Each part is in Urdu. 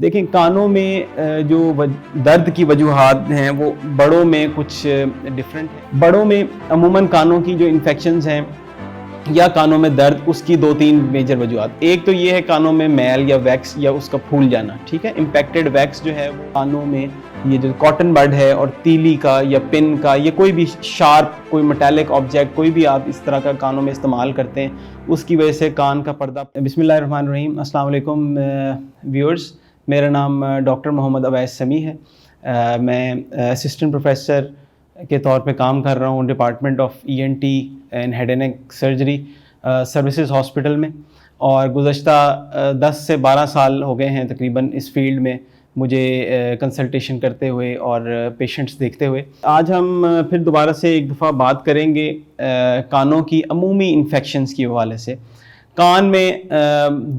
دیکھیں کانوں میں جو درد کی وجوہات ہیں وہ بڑوں میں کچھ ڈفرینٹ ہیں۔ بڑوں میں عموماً کانوں کی جو انفیکشنز ہیں یا کانوں میں درد، اس کی دو تین میجر وجوہات۔ ایک تو یہ ہے کانوں میں میل یا ویکس یا اس کا پھول جانا، ٹھیک ہے۔ امپیکٹڈ ویکس جو ہے وہ کانوں میں یہ جو کاٹن بڈ ہے اور تیلی کا یا پن کا، یہ کوئی بھی شارپ کوئی میٹالک آبجیکٹ کوئی بھی آپ اس طرح کا کانوں میں استعمال کرتے ہیں، اس کی وجہ سے کان کا پردہ۔ بسم اللہ الرحمن الرحیم۔ السلام علیکم ویورز، میرا نام ڈاکٹر محمد اویس سمیع ہے۔ میں اسسٹنٹ پروفیسر کے طور پہ کام کر رہا ہوں department of ENT and head and neck surgery services hospital میں، اور گزشتہ 10 سے 12 سال ہو گئے ہیں تقریباً اس فیلڈ میں مجھے کنسلٹیشن کرتے ہوئے اور پیشنٹس دیکھتے ہوئے۔ آج ہم پھر دوبارہ سے ایک دفعہ بات کریں گے کانوں کی عمومی انفیکشنز کے حوالے سے۔ کان میں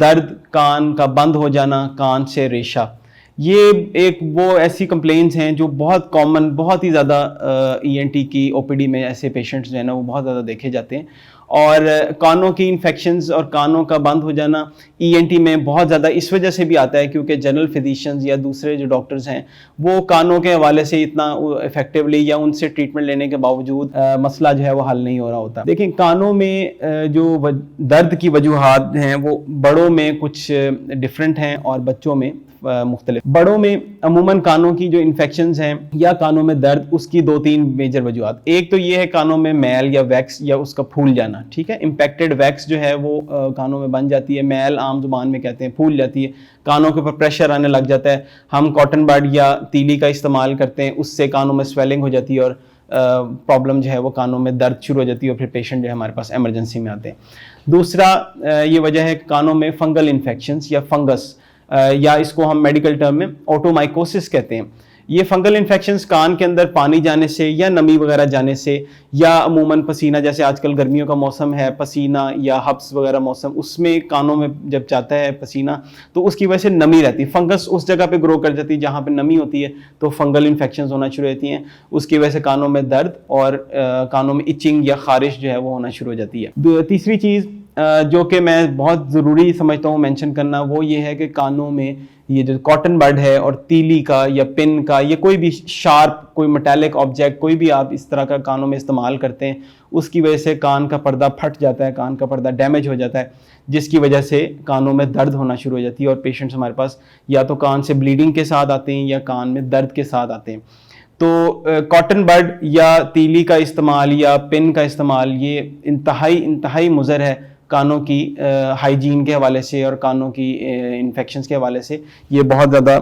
درد، کان کا بند ہو جانا، کان سے ریشہ، یہ وہ ایسی کمپلینٹس ہیں جو بہت کامن، بہت ہی زیادہ ENT کی OPD میں ایسے پیشنٹس جو ہیں نا وہ بہت زیادہ دیکھے جاتے ہیں۔ اور کانوں کی انفیکشنز اور کانوں کا بند ہو جانا ENT میں بہت زیادہ اس وجہ سے بھی آتا ہے کیونکہ جنرل فزیشنز یا دوسرے جو ڈاکٹرز ہیں وہ کانوں کے حوالے سے اتنا افیکٹولی یا ان سے ٹریٹمنٹ لینے کے باوجود مسئلہ جو ہے وہ حل نہیں ہو رہا ہوتا۔ دیکھیں کانوں میں جو درد کی وجوہات ہیں وہ بڑوں میں کچھ ڈفرینٹ ہیں اور بچوں میں مختلف۔ بڑوں میں عموماً کانوں کی جو انفیکشنز ہیں یا کانوں میں درد، اس کی دو تین میجر وجوہات۔ ایک تو یہ ہے کانوں میں میل یا ویکس یا اس کا پھول جانا، ٹھیک ہے۔ امپیکٹڈ ویکس جو ہے وہ کانوں میں بن جاتی ہے، میل عام زبان میں کہتے ہیں پھول جاتی ہے، کانوں کے اوپر پریشر آنے لگ جاتا ہے۔ ہم کاٹن بڈ یا تیلی کا استعمال کرتے ہیں، اس سے کانوں میں سویلنگ ہو جاتی ہے اور پرابلم جو ہے وہ کانوں میں درد شروع ہو جاتی ہے اور پھر پیشنٹ جو ہے ہمارے پاس ایمرجنسی میں آتے ہیں۔ دوسرا یہ وجہ ہے کانوں میں فنگل انفیکشنز یا فنگس، یا اس کو ہم میڈیکل ٹرم میں اوٹومائکوسس کہتے ہیں۔ یہ فنگل انفیکشنز کان کے اندر پانی جانے سے یا نمی وغیرہ جانے سے یا عموماً پسینہ، جیسے آج کل گرمیوں کا موسم ہے، پسینہ یا ہبس وغیرہ موسم، اس میں کانوں میں جب جاتا ہے پسینہ تو اس کی وجہ سے نمی رہتی ہے، فنگس اس جگہ پہ گرو کر جاتی ہے جہاں پہ نمی ہوتی ہے، تو فنگل انفیکشنز ہونا شروع ہوتی ہیں، اس کی وجہ سے کانوں میں درد اور کانوں میں ایچنگ یا خارش جو ہے وہ ہونا شروع ہو جاتی ہے۔ تیسری چیز جو کہ میں بہت ضروری سمجھتا ہوں مینشن کرنا، وہ یہ ہے کہ کانوں میں یہ جو کاٹن بڈ ہے اور تیلی کا یا پن کا، یہ کوئی بھی شارپ کوئی میٹالک آبجیکٹ کوئی بھی آپ اس طرح کا کانوں میں استعمال کرتے ہیں، اس کی وجہ سے کان کا پردہ پھٹ جاتا ہے، کان کا پردہ ڈیمیج ہو جاتا ہے، جس کی وجہ سے کانوں میں درد ہونا شروع ہو جاتی ہے اور پیشنٹس ہمارے پاس یا تو کان سے بلیڈنگ کے ساتھ آتے ہیں یا کان میں درد کے ساتھ آتے ہیں۔ تو کاٹن بڈ یا تیلی کا استعمال یا پن کا استعمال یہ انتہائی مضر ہے کانوں کی ہائیجین کے حوالے سے اور کانوں کی انفیکشنز کے حوالے سے، یہ بہت زیادہ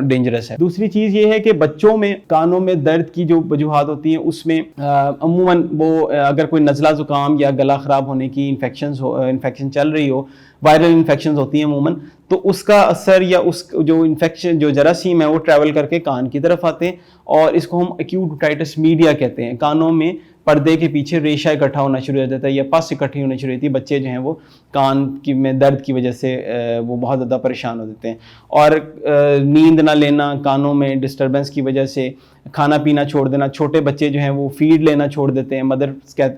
ڈینجرس ہے۔ دوسری چیز یہ ہے کہ بچوں میں کانوں میں درد کی جو وجوہات ہوتی ہیں اس میں عموماً وہ اگر کوئی نزلہ زکام یا گلا خراب ہونے کی انفیکشن چل رہی ہو، وائرل انفیکشنز ہوتی ہیں عموماً، تو اس کا اثر یا اس جو انفیکشن جو جراثیم ہے وہ ٹریول کر کے کان کی طرف آتے ہیں، اور اس کو ہم ایکیوٹ اوٹائٹس میڈیا کہتے ہیں۔ کانوں میں پردے کے پیچھے ریشہ اکٹھا ہونا شروع ہو جاتا ہے یا پس اکٹھی ہونا شروع ہوتی ہے، بچے جو ہیں وہ کان میں درد کی وجہ سے وہ بہت زیادہ پریشان ہو جاتے ہیں۔ اور نیند نہ لینا، کانوں میں ڈسٹربنس کی وجہ سے کھانا پینا چھوڑ دینا، چھوٹے بچے جو ہیں وہ فیڈ لینا چھوڑ دیتے ہیں،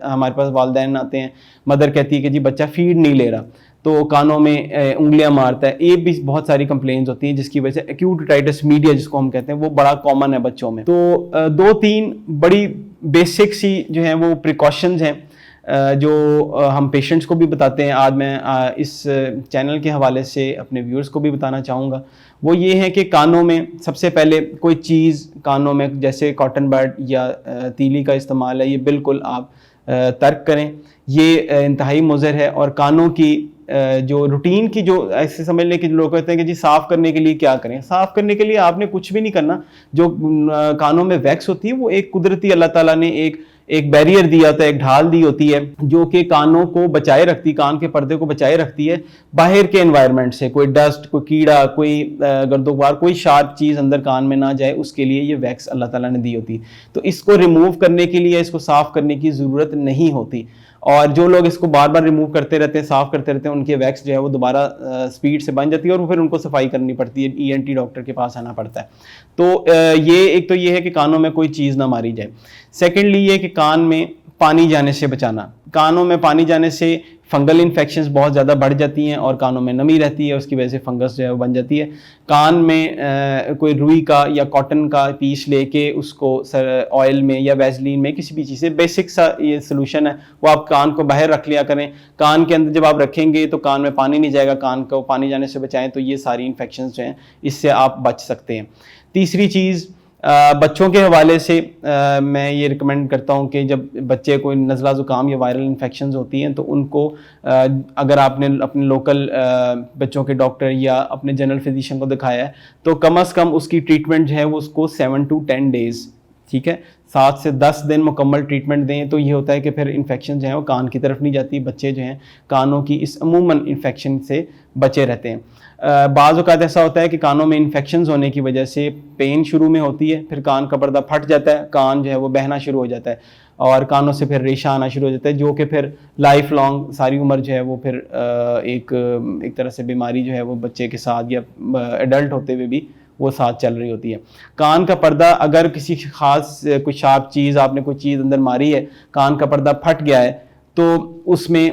ہمارے پاس والدین آتے ہیں، مدر کہتی ہے کہ جی بچہ فیڈ نہیں لے رہا، تو کانوں میں انگلیاں مارتا ہے، یہ بھی بہت ساری کمپلینز ہوتی ہیں جس کی وجہ سے ایکیوٹ اوٹائٹس میڈیا جس کو ہم کہتے ہیں وہ بڑا کامن ہے بچوں میں۔ تو دو تین بڑی بیسک سی جو ہیں وہ پریکاشنز ہیں جو ہم پیشنٹس کو بھی بتاتے ہیں، آج میں اس چینل کے حوالے سے اپنے ویورز کو بھی بتانا چاہوں گا۔ وہ یہ ہے کہ کانوں میں سب سے پہلے کوئی چیز کانوں میں جیسے کاٹن بڈ یا تیلی کا استعمال ہے، یہ بالکل آپ ترک کریں، یہ انتہائی مضر ہے۔ اور کانوں کی جو روٹین کی جو ایسے سمجھ لیں کہ لوگ کہتے ہیں کہ جی صاف کرنے کے لیے کیا کریں، صاف کرنے کے لیے آپ نے کچھ بھی نہیں کرنا۔ جو کانوں میں ویکس ہوتی ہے وہ ایک قدرتی اللہ تعالیٰ نے ایک بیریئر دیا ہوتا ہے، ایک ڈھال دی ہوتی ہے جو کہ کانوں کو بچائے رکھتی، کان کے پردے کو بچائے رکھتی ہے باہر کے انوائرمنٹ سے، کوئی ڈسٹ، کوئی کیڑا، کوئی گرد و غبار، کوئی شارپ چیز اندر کان میں نہ جائے، اس کے لیے یہ ویکس اللہ تعالیٰ نے دی ہوتی ہے۔ تو اس کو ریموو کرنے کے لیے، اس کو صاف کرنے کی ضرورت نہیں ہوتی، اور جو لوگ اس کو بار بار ریموو کرتے رہتے ہیں، صاف کرتے رہتے ہیں، ان کے ویکس جو ہے وہ دوبارہ سپیڈ سے بن جاتی ہے اور پھر ان کو صفائی کرنی پڑتی ہے، ENT ڈاکٹر کے پاس آنا پڑتا ہے۔ تو ایک تو یہ ہے کہ کانوں میں کوئی چیز نہ ماری جائے۔ سیکنڈلی یہ کہ کان میں پانی جانے سے بچانا، کانوں میں پانی جانے سے فنگل انفیکشنز بہت زیادہ بڑھ جاتی ہیں اور کانوں میں نمی رہتی ہے، اس کی وجہ سے فنگس جو ہے وہ بن جاتی ہے. کان میں کوئی روئی کا یا کاٹن کا پیس لے کے اس کو آئل میں یا ویزلین میں کسی بھی چیز سے، بیسک سا یہ سلوشن ہے، وہ آپ کان کو باہر رکھ لیا کریں. کان کے اندر جب آپ رکھیں گے تو کان میں پانی نہیں جائے گا، کان کو پانی جانے سے بچائیں تو یہ ساری انفیکشنز جو ہیں اس سے آپ بچ سکتے ہیں. تیسری چیز بچوں کے حوالے سے میں یہ ریکمینڈ کرتا ہوں کہ جب بچے کو نزلہ زکام یا وائرل انفیکشنز ہوتی ہیں تو ان کو اگر آپ نے اپنے لوکل بچوں کے ڈاکٹر یا اپنے جنرل فزیشین کو دکھایا ہے تو کم از کم اس کی ٹریٹمنٹ جو ہے وہ اس کو 7 to 10 days، ٹھیک ہے، 7 سے 10 دن مکمل ٹریٹمنٹ دیں. تو یہ ہوتا ہے کہ پھر انفیکشن جو ہیں وہ کان کی طرف نہیں جاتی، بچے جو ہیں کانوں کی اس عموماً انفیکشن سے بچے رہتے ہیں. بعض اوقات ایسا ہوتا ہے کہ کانوں میں انفیکشنز ہونے کی وجہ سے پین شروع میں ہوتی ہے، پھر کان کا پردہ پھٹ جاتا ہے، کان جو ہے وہ بہنا شروع ہو جاتا ہے اور کانوں سے پھر ریشہ آنا شروع ہو جاتا ہے، جو کہ پھر لائف لانگ ساری عمر جو ہے وہ پھر ایک طرح سے بیماری جو ہے وہ بچے کے ساتھ یا ایڈلٹ ہوتے ہوئے بھی وہ ساتھ چل رہی ہوتی ہے. کان کا پردہ اگر کسی خاص کوئی شارپ چیز، آپ نے کوئی چیز اندر ماری ہے، کان کا پردہ پھٹ گیا ہے، تو اس میں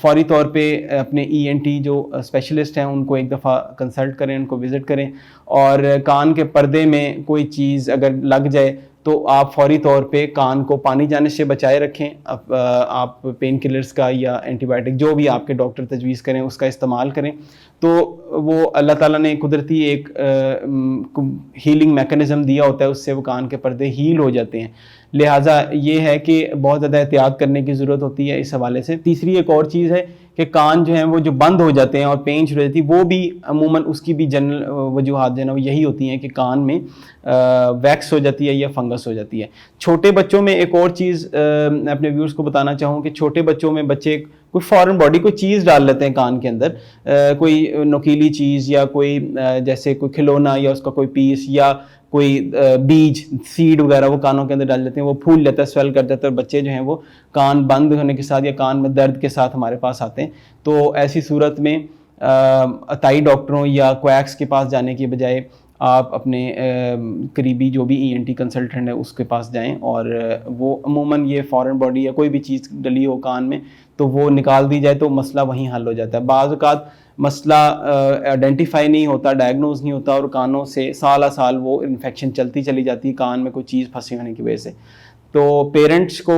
فوری طور پہ اپنے ENT جو اسپیشلسٹ ہیں ان کو ایک دفعہ کنسلٹ کریں، ان کو وزٹ کریں. اور کان کے پردے میں کوئی چیز اگر لگ جائے تو آپ فوری طور پہ کان کو پانی جانے سے بچائے رکھیں. آپ پین کلرز کا یا اینٹی بائیوٹک جو بھی آپ کے ڈاکٹر تجویز کریں اس کا استعمال کریں. تو وہ اللہ تعالیٰ نے قدرتی ایک ہیلنگ میکانزم دیا ہوتا ہے، اس سے وہ کان کے پردے ہیل ہو جاتے ہیں. لہٰذا یہ ہے کہ بہت زیادہ احتیاط کرنے کی ضرورت ہوتی ہے اس حوالے سے. تیسری ایک اور چیز ہے کہ کان جو ہیں وہ جو بند ہو جاتے ہیں اور پین شروع ہو جاتی ہے، وہ بھی عموماً اس کی بھی جنرل وجوہات جو ہے وہ یہی ہوتی ہیں کہ کان میں ویکس ہو جاتی ہے یا فنگس ہو جاتی ہے. چھوٹے بچوں میں ایک اور چیز میں اپنے ویورز کو بتانا چاہوں کہ چھوٹے بچوں میں بچے کوئی فارن باڈی کوئی چیز ڈال لیتے ہیں کان کے اندر، کوئی نوکیلی چیز یا کوئی جیسے کوئی کھلونا یا اس کا کوئی پیس یا کوئی بیج سیڈ وغیرہ وہ کانوں کے اندر ڈال دیتے ہیں، وہ پھول لیتا ہے، سویل کر دیتا ہے، اور بچے جو ہیں وہ کان بند ہونے کے ساتھ یا کان میں درد کے ساتھ ہمارے پاس آتے ہیں. تو ایسی صورت میں عطائی ڈاکٹروں یا کویکس کے پاس جانے کی بجائے آپ اپنے قریبی جو بھی ENT کنسلٹنٹ ہے اس کے پاس جائیں، اور وہ عموماً یہ فارن باڈی یا کوئی بھی چیز ڈلی ہو کان میں تو وہ نکال دی جائے تو مسئلہ وہیں حل ہو جاتا ہے. بعض اوقات مسئلہ آئیڈینٹیفائی نہیں ہوتا، ڈائگنوز نہیں ہوتا، اور کانوں سے سالہ سال وہ انفیکشن چلتی چلی جاتی ہے کان میں کوئی چیز پھنسی ہونے کی وجہ سے. تو پیرنٹس کو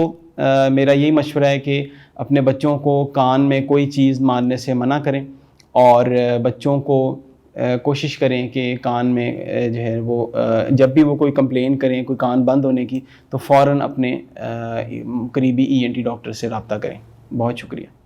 میرا یہی مشورہ ہے کہ اپنے بچوں کو کان میں کوئی چیز مارنے سے منع کریں، اور بچوں کو کوشش کریں کہ کان میں جو ہے وہ جب بھی وہ کوئی کمپلین کریں کوئی کان بند ہونے کی تو فوراً اپنے قریبی ENT ڈاکٹر سے رابطہ کریں. بہت شکریہ.